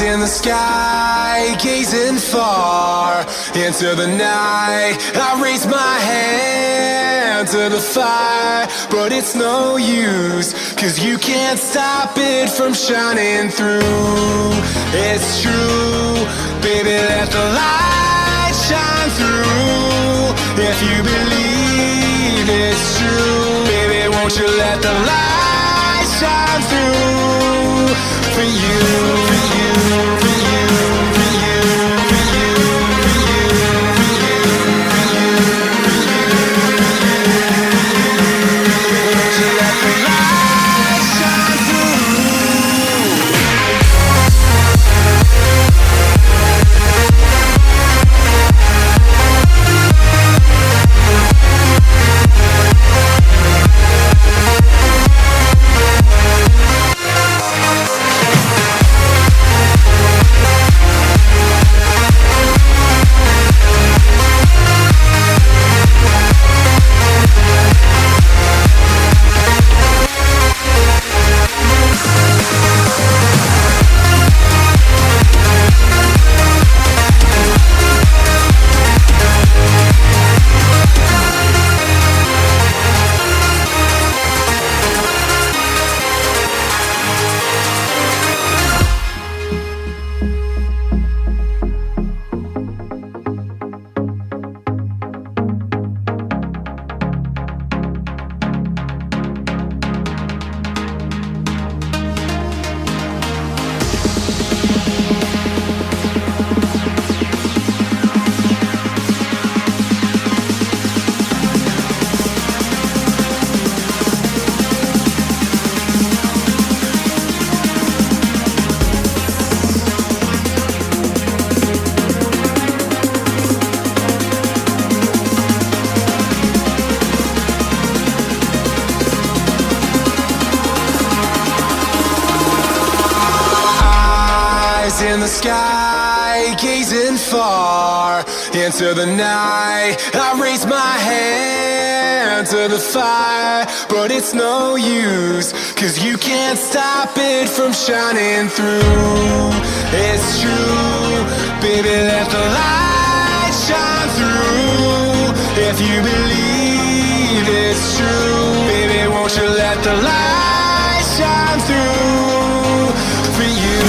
In the sky, gazing far into the night, I raise my hand to the fire, but it's no use, 'cause you can't stop it from shining through. It's true, baby, let the light shine through. If you believe it's true, baby, won't you let the light shine through for you, for you. In the sky, gazing far into the night, I raise my hand to the fire, but it's no use, 'cause you can't stop it from shining through. It's true, baby, let the light shine through. If you believe it's true, baby, won't you let the light shine through for you.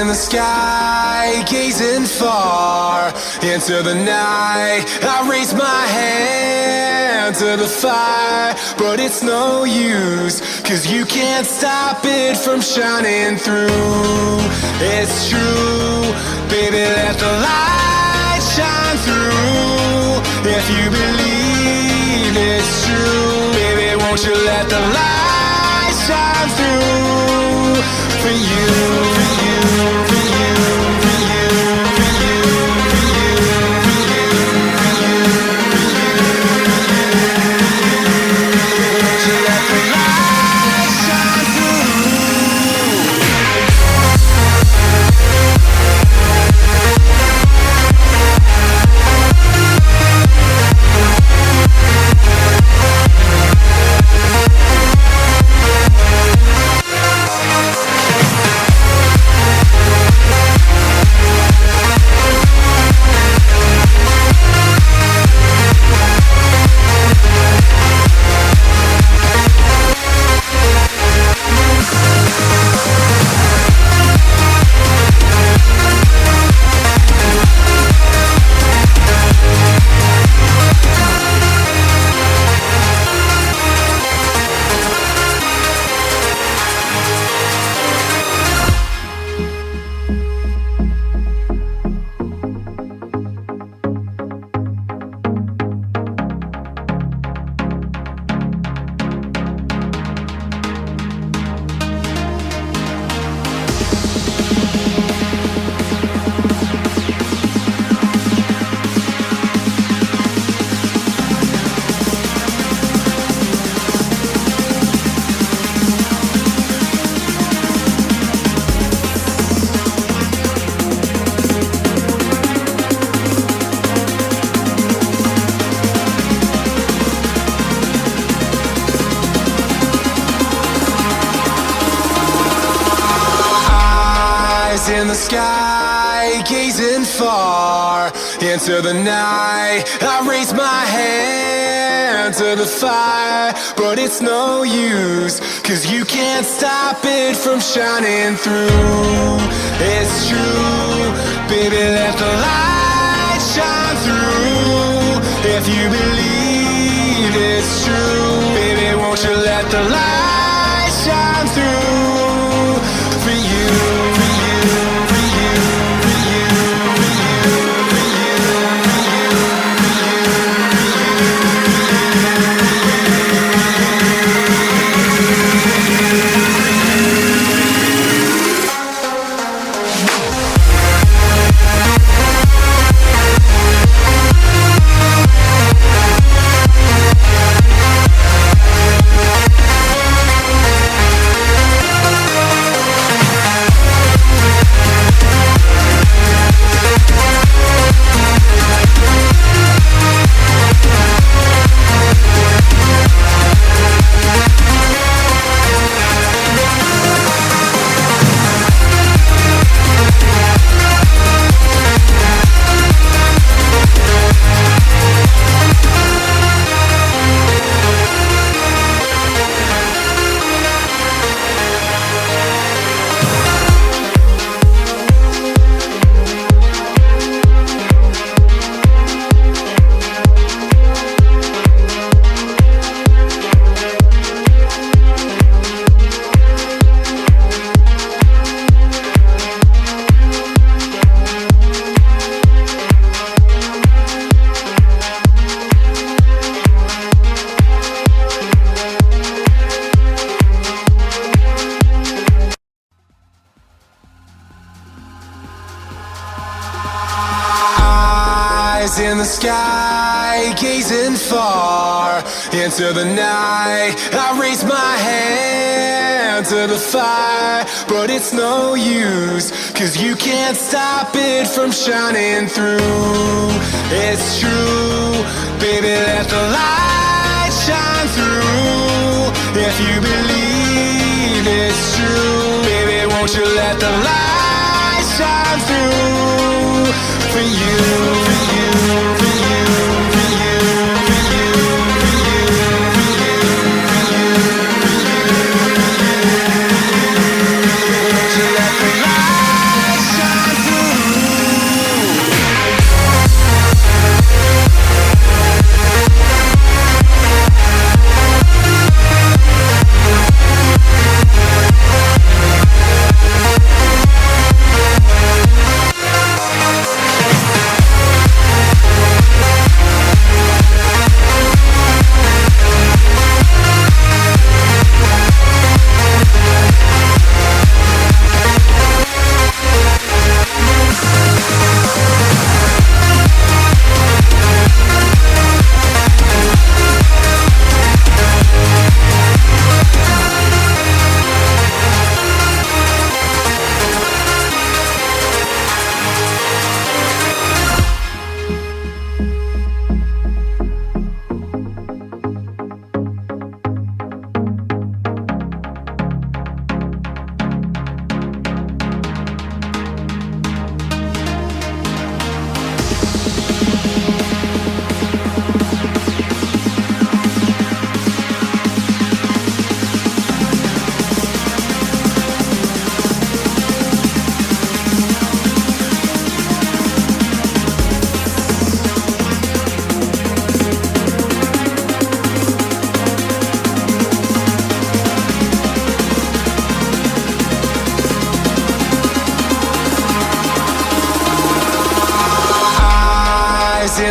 In the sky, gazing far into the night, I raise my hand to the fire, but it's no use, 'cause you can't stop it from shining through. It's true, baby, let the light shine through. If you believe it's true, baby, won't you let the light shine through for you, for you, for you, for you, for you, for you, for you, for you, for you. Won't you let the light sky, gazing far into the night. I raise my hand to the fire, but it's no use, 'cause you can't stop it from shining through. It's true, baby, let the light shine through. If you believe it's true, baby, won't you let the light shine through for you, for you, for you, for you, for you, for you, for you, in the sky, gazing far into the night. I raise my hand to the fire, but it's no use, 'cause you can't stop it from shining through. It's true, baby, let the light shine through. If you believe it's true, baby, won't you let the light shine through for you, for you, for you, for you, for you, for you, for you, for you, for you. Won't you let the light shine through?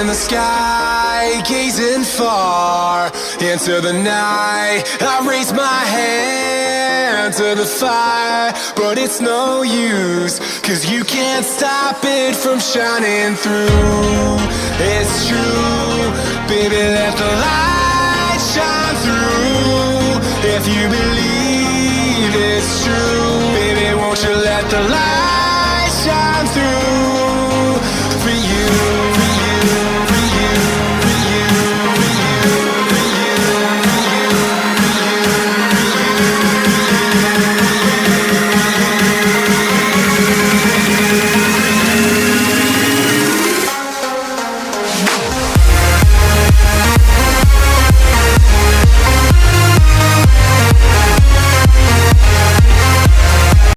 In the sky, gazing far into the night. I raise my hand to the fire, but it's no use, 'cause you can't stop it from shining through. It's true, baby, let the light shine through. If you believe it's true, baby, won't you let the light shine through?